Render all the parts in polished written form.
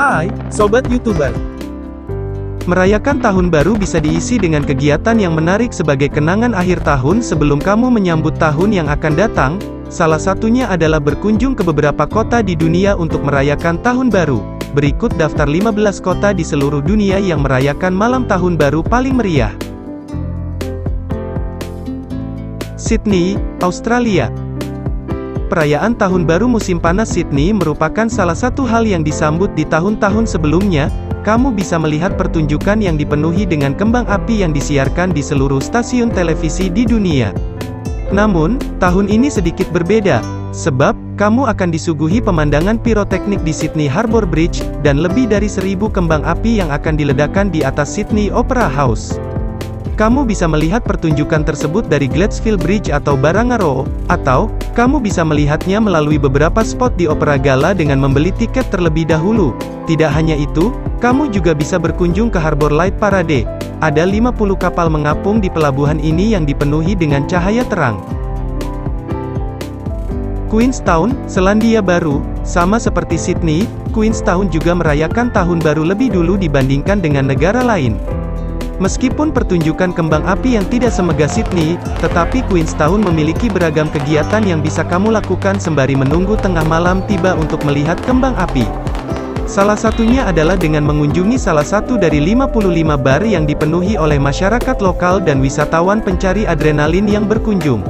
Hai, Sobat YouTuber. Merayakan tahun baru bisa diisi dengan kegiatan yang menarik sebagai kenangan akhir tahun sebelum kamu menyambut tahun yang akan datang. Salah satunya adalah berkunjung ke beberapa kota di dunia untuk merayakan tahun baru. Berikut daftar 15 kota di seluruh dunia yang merayakan malam tahun baru paling meriah. Sydney, Australia. Perayaan Tahun Baru musim panas Sydney merupakan salah satu hal yang disambut di tahun-tahun sebelumnya. Kamu bisa melihat pertunjukan yang dipenuhi dengan kembang api yang disiarkan di seluruh stasiun televisi di dunia. Namun, tahun ini sedikit berbeda, sebab kamu akan disuguhi pemandangan piroteknik di Sydney Harbour Bridge, dan lebih dari 1000 kembang api yang akan diledakkan di atas Sydney Opera House. Kamu bisa melihat pertunjukan tersebut dari Gladesville Bridge atau Barangaroo, atau kamu bisa melihatnya melalui beberapa spot di Opera Gala dengan membeli tiket terlebih dahulu. Tidak hanya itu, kamu juga bisa berkunjung ke Harbour Light Parade. Ada 50 kapal mengapung di pelabuhan ini yang dipenuhi dengan cahaya terang. Queenstown, Selandia Baru. Sama seperti Sydney, Queenstown juga merayakan tahun baru lebih dulu dibandingkan dengan negara lain. Meskipun pertunjukan kembang api yang tidak semegah Sydney, tetapi Queenstown memiliki beragam kegiatan yang bisa kamu lakukan sembari menunggu tengah malam tiba untuk melihat kembang api. Salah satunya adalah dengan mengunjungi salah satu dari 55 bar yang dipenuhi oleh masyarakat lokal dan wisatawan pencari adrenalin yang berkunjung.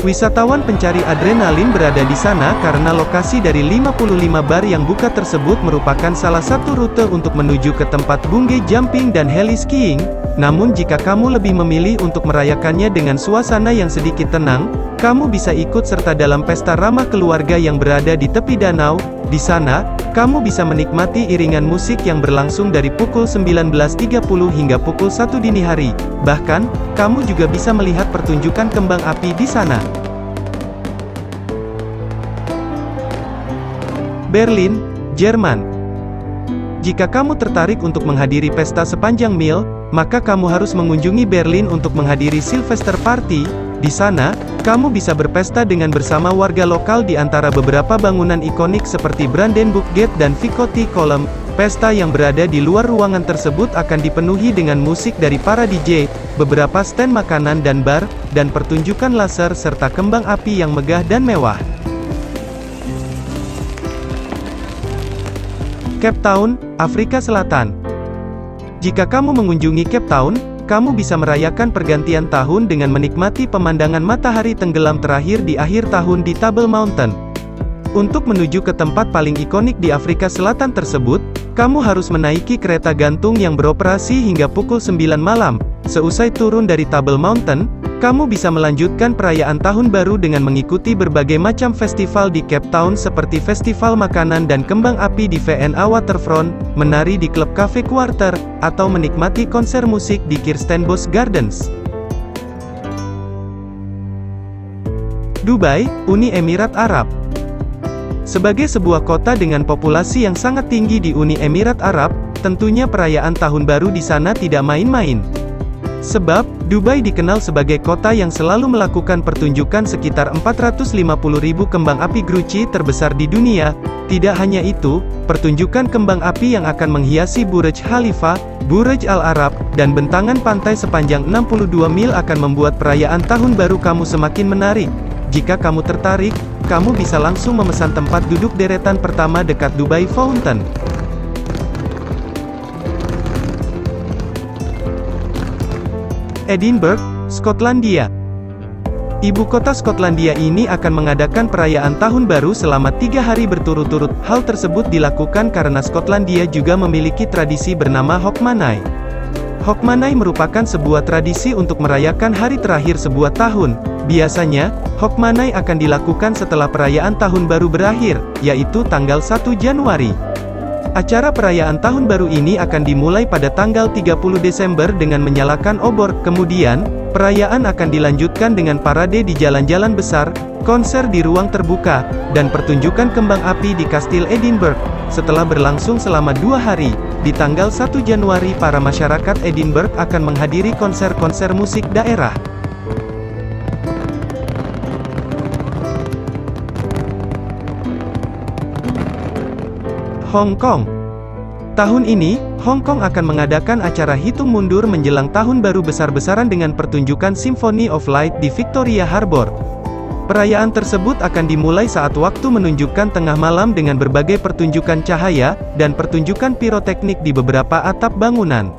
Wisatawan pencari adrenalin berada di sana karena lokasi dari 55 bar yang buka tersebut merupakan salah satu rute untuk menuju ke tempat bungee jumping dan heli skiing. Namun jika kamu lebih memilih untuk merayakannya dengan suasana yang sedikit tenang, kamu bisa ikut serta dalam pesta ramah keluarga yang berada di tepi danau. Di sana, kamu bisa menikmati iringan musik yang berlangsung dari pukul 19.30 hingga pukul 1 dini hari. Bahkan, kamu juga bisa melihat pertunjukan kembang api di sana. Berlin, Jerman. Jika kamu tertarik untuk menghadiri pesta sepanjang mil, maka kamu harus mengunjungi Berlin untuk menghadiri Silvester Party. Di sana, kamu bisa berpesta dengan bersama warga lokal di antara beberapa bangunan ikonik seperti Brandenburg Gate dan Victory Column. Pesta yang berada di luar ruangan tersebut akan dipenuhi dengan musik dari para DJ, beberapa stand makanan dan bar, dan pertunjukan laser serta kembang api yang megah dan mewah. Cape Town, Afrika Selatan. Jika kamu mengunjungi Cape Town, kamu bisa merayakan pergantian tahun dengan menikmati pemandangan matahari tenggelam terakhir di akhir tahun di Table Mountain. Untuk menuju ke tempat paling ikonik di Afrika Selatan tersebut, kamu harus menaiki kereta gantung yang beroperasi hingga pukul 9 malam. Seusai turun dari Table Mountain, kamu bisa melanjutkan perayaan tahun baru dengan mengikuti berbagai macam festival di Cape Town seperti festival makanan dan kembang api di V&A Waterfront, menari di klub Cafe Quarter, atau menikmati konser musik di Kirstenbosch Gardens. Dubai, Uni Emirat Arab. Sebagai sebuah kota dengan populasi yang sangat tinggi di Uni Emirat Arab, tentunya perayaan tahun baru di sana tidak main-main. Sebab, Dubai dikenal sebagai kota yang selalu melakukan pertunjukan sekitar 450.000 kembang api gruci terbesar di dunia. Tidak hanya itu, pertunjukan kembang api yang akan menghiasi Burj Khalifa, Burj Al Arab, dan bentangan pantai sepanjang 62 mil akan membuat perayaan tahun baru kamu semakin menarik. Jika kamu tertarik, kamu bisa langsung memesan tempat duduk deretan pertama dekat Dubai Fountain. Edinburgh, Skotlandia. Ibu kota Skotlandia ini akan mengadakan perayaan tahun baru selama 3 hari berturut-turut. Hal tersebut dilakukan karena Skotlandia juga memiliki tradisi bernama Hogmanay. Hogmanay merupakan sebuah tradisi untuk merayakan hari terakhir sebuah tahun. Biasanya, Hogmanay akan dilakukan setelah perayaan tahun baru berakhir, yaitu tanggal 1 Januari. Acara perayaan tahun baru ini akan dimulai pada tanggal 30 Desember dengan menyalakan obor. Kemudian, perayaan akan dilanjutkan dengan parade di jalan-jalan besar, konser di ruang terbuka, dan pertunjukan kembang api di Kastil Edinburgh. Setelah berlangsung selama 2 hari, di tanggal 1 Januari para masyarakat Edinburgh akan menghadiri konser-konser musik daerah. Hong Kong. Tahun ini, Hong Kong akan mengadakan acara hitung mundur menjelang tahun baru besar-besaran dengan pertunjukan Symphony of Light di Victoria Harbour. Perayaan tersebut akan dimulai saat waktu menunjukkan tengah malam dengan berbagai pertunjukan cahaya, dan pertunjukan piroteknik di beberapa atap bangunan.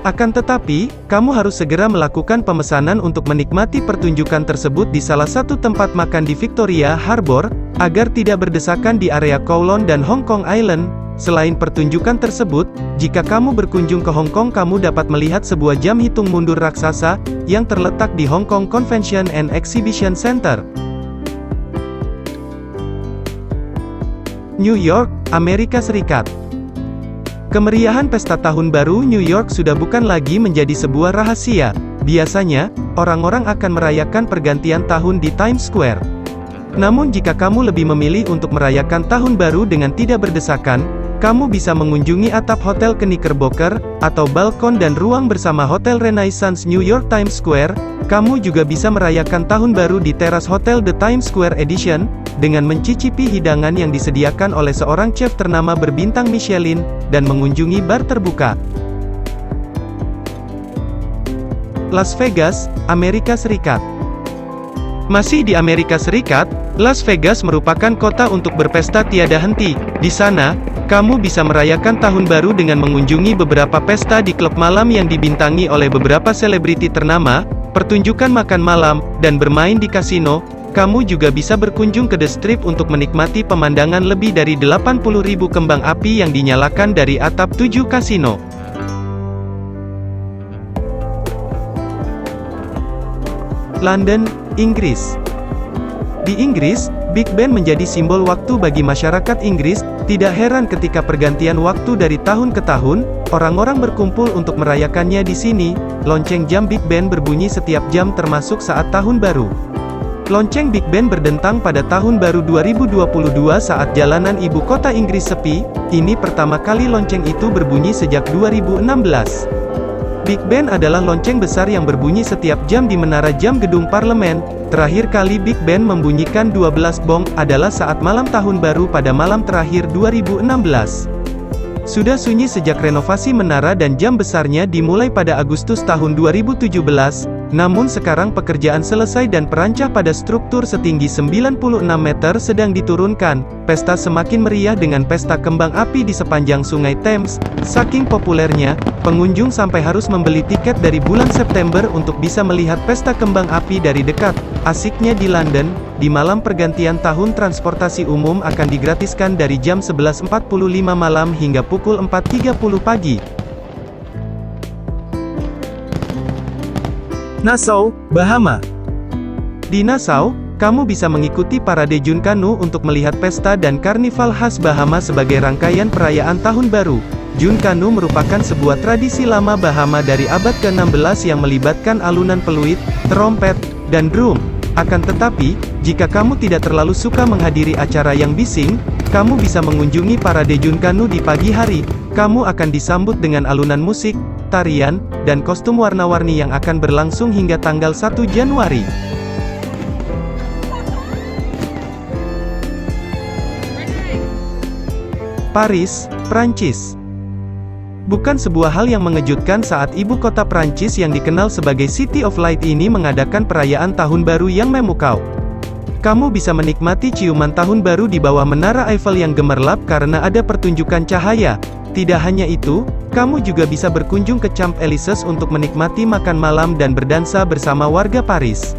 Akan tetapi, kamu harus segera melakukan pemesanan untuk menikmati pertunjukan tersebut di salah satu tempat makan di Victoria Harbour, agar tidak berdesakan di area Kowloon dan Hong Kong Island. Selain pertunjukan tersebut, jika kamu berkunjung ke Hong Kong kamu dapat melihat sebuah jam hitung mundur raksasa, yang terletak di Hong Kong Convention and Exhibition Center. New York, Amerika Serikat. Kemeriahan pesta tahun baru New York sudah bukan lagi menjadi sebuah rahasia. Biasanya, orang-orang akan merayakan pergantian tahun di Times Square. Namun jika kamu lebih memilih untuk merayakan tahun baru dengan tidak berdesakan, kamu bisa mengunjungi atap Hotel Knickerbocker, atau balkon dan ruang bersama Hotel Renaissance New York Times Square. Kamu juga bisa merayakan tahun baru di teras Hotel The Times Square Edition, dengan mencicipi hidangan yang disediakan oleh seorang chef ternama berbintang Michelin, dan mengunjungi bar terbuka. Las Vegas, Amerika Serikat. Masih di Amerika Serikat, Las Vegas merupakan kota untuk berpesta tiada henti. Di sana, kamu bisa merayakan tahun baru dengan mengunjungi beberapa pesta di klub malam yang dibintangi oleh beberapa selebriti ternama, pertunjukan makan malam, dan bermain di kasino. Kamu juga bisa berkunjung ke The Strip untuk menikmati pemandangan lebih dari 80.000 kembang api yang dinyalakan dari atap 7 kasino. London, Inggris. Di Inggris, Big Ben menjadi simbol waktu bagi masyarakat Inggris. Tidak heran ketika pergantian waktu dari tahun ke tahun, orang-orang berkumpul untuk merayakannya di sini. Lonceng jam Big Ben berbunyi setiap jam termasuk saat tahun baru. Lonceng Big Ben berdentang pada tahun baru 2022 saat jalanan ibu kota Inggris sepi. Ini pertama kali lonceng itu berbunyi sejak 2016. Big Ben adalah lonceng besar yang berbunyi setiap jam di menara jam gedung parlemen. Terakhir kali Big Ben membunyikan 12 gong adalah saat malam tahun baru pada malam terakhir 2016. Sudah sunyi sejak renovasi menara dan jam besarnya dimulai pada Agustus tahun 2017, namun sekarang pekerjaan selesai dan perancah pada struktur setinggi 96 meter sedang diturunkan. Pesta semakin meriah dengan pesta kembang api di sepanjang Sungai Thames. Saking populernya, pengunjung sampai harus membeli tiket dari bulan September untuk bisa melihat pesta kembang api dari dekat. Asiknya di London, di malam pergantian tahun transportasi umum akan digratiskan dari jam 11.45 malam hingga pukul 4.30 pagi. Nassau, Bahama. Di Nassau, kamu bisa mengikuti parade Junkanoo untuk melihat pesta dan karnival khas Bahama sebagai rangkaian perayaan tahun baru. Junkanoo merupakan sebuah tradisi lama Bahama dari abad ke-16 yang melibatkan alunan peluit, trompet, dan drum. Akan tetapi, jika kamu tidak terlalu suka menghadiri acara yang bising, kamu bisa mengunjungi parade Junkanoo di pagi hari. Kamu akan disambut dengan alunan musik, tarian, dan kostum warna-warni yang akan berlangsung hingga tanggal 1 Januari. Paris, Prancis. Bukan sebuah hal yang mengejutkan saat ibu kota Prancis yang dikenal sebagai City of Light ini mengadakan perayaan tahun baru yang memukau. Kamu bisa menikmati ciuman tahun baru di bawah menara Eiffel yang gemerlap karena ada pertunjukan cahaya. Tidak hanya itu, kamu juga bisa berkunjung ke Champs-Élysées untuk menikmati makan malam dan berdansa bersama warga Paris.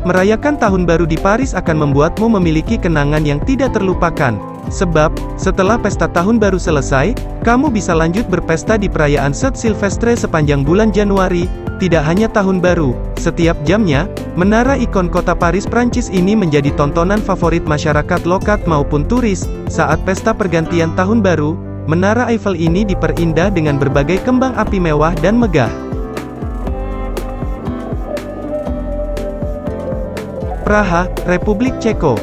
Merayakan tahun baru di Paris akan membuatmu memiliki kenangan yang tidak terlupakan. Sebab, setelah pesta tahun baru selesai, kamu bisa lanjut berpesta di perayaan Saint Sylvestre sepanjang bulan Januari. Tidak hanya tahun baru, setiap jamnya, menara ikon kota Paris Prancis ini menjadi tontonan favorit masyarakat lokal maupun turis. Saat pesta pergantian tahun baru, menara Eiffel ini diperindah dengan berbagai kembang api mewah dan megah. Praha, Republik Ceko.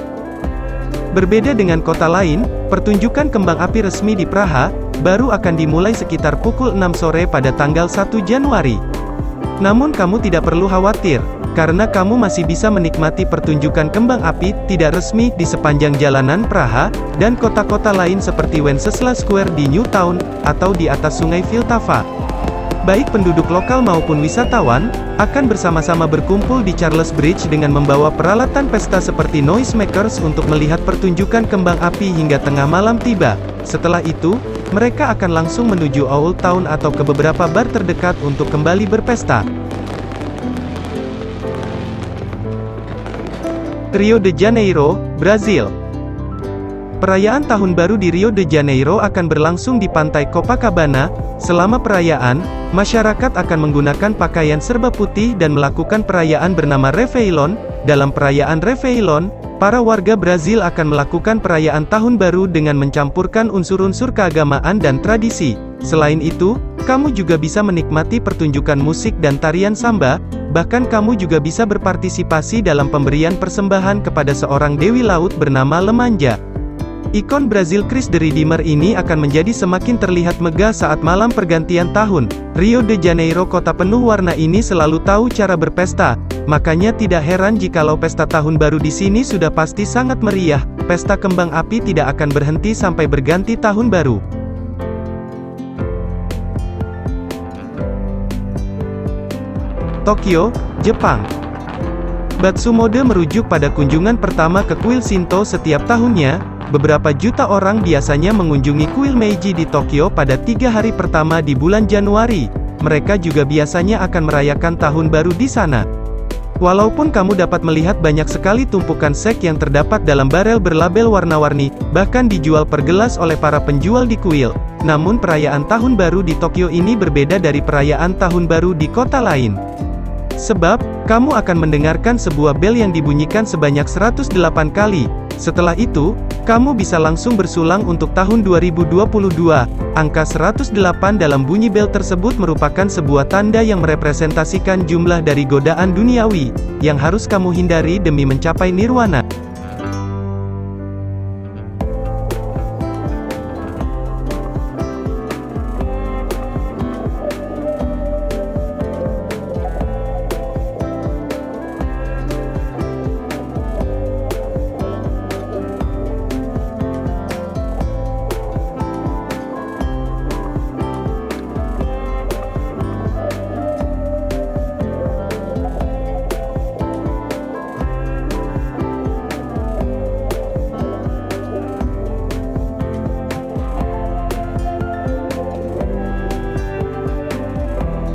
Berbeda dengan kota lain, pertunjukan kembang api resmi di Praha baru akan dimulai sekitar pukul 6 sore pada tanggal 1 Januari. Namun kamu tidak perlu khawatir, karena kamu masih bisa menikmati pertunjukan kembang api tidak resmi di sepanjang jalanan Praha, dan kota-kota lain seperti Wenceslas Square di Newtown, atau di atas sungai Vltava. Baik penduduk lokal maupun wisatawan, akan bersama-sama berkumpul di Charles Bridge dengan membawa peralatan pesta seperti noisemakers untuk melihat pertunjukan kembang api hingga tengah malam tiba. Setelah itu, mereka akan langsung menuju Old Town atau ke beberapa bar terdekat untuk kembali berpesta. Rio de Janeiro, Brazil. Perayaan Tahun Baru di Rio de Janeiro akan berlangsung di pantai Copacabana. Selama perayaan, masyarakat akan menggunakan pakaian serba putih dan melakukan perayaan bernama Réveillon. Dalam perayaan Réveillon, para warga Brazil akan melakukan perayaan Tahun Baru dengan mencampurkan unsur-unsur keagamaan dan tradisi. Selain itu, kamu juga bisa menikmati pertunjukan musik dan tarian samba, bahkan kamu juga bisa berpartisipasi dalam pemberian persembahan kepada seorang dewi laut bernama Lemanja. Ikon Brazil Christ the Redeemer ini akan menjadi semakin terlihat megah saat malam pergantian tahun. Rio de Janeiro, kota penuh warna ini, selalu tahu cara berpesta. Makanya tidak heran jikalau pesta tahun baru di sini sudah pasti sangat meriah. Pesta kembang api tidak akan berhenti sampai berganti tahun baru. Tokyo, Jepang. Batsu mode merujuk pada kunjungan pertama ke kuil Shinto setiap tahunnya. Beberapa juta orang biasanya mengunjungi kuil Meiji di Tokyo pada 3 hari pertama di bulan Januari. Mereka juga biasanya akan merayakan tahun baru di sana. Walaupun kamu dapat melihat banyak sekali tumpukan sake yang terdapat dalam barel berlabel warna-warni, bahkan dijual per gelas oleh para penjual di kuil. Namun perayaan tahun baru di Tokyo ini berbeda dari perayaan tahun baru di kota lain. Sebab, kamu akan mendengarkan sebuah bel yang dibunyikan sebanyak 108 kali. Setelah itu, kamu bisa langsung bersulang untuk tahun 2022. Angka 108 dalam bunyi bel tersebut merupakan sebuah tanda yang merepresentasikan jumlah dari godaan duniawi, yang harus kamu hindari demi mencapai nirwana.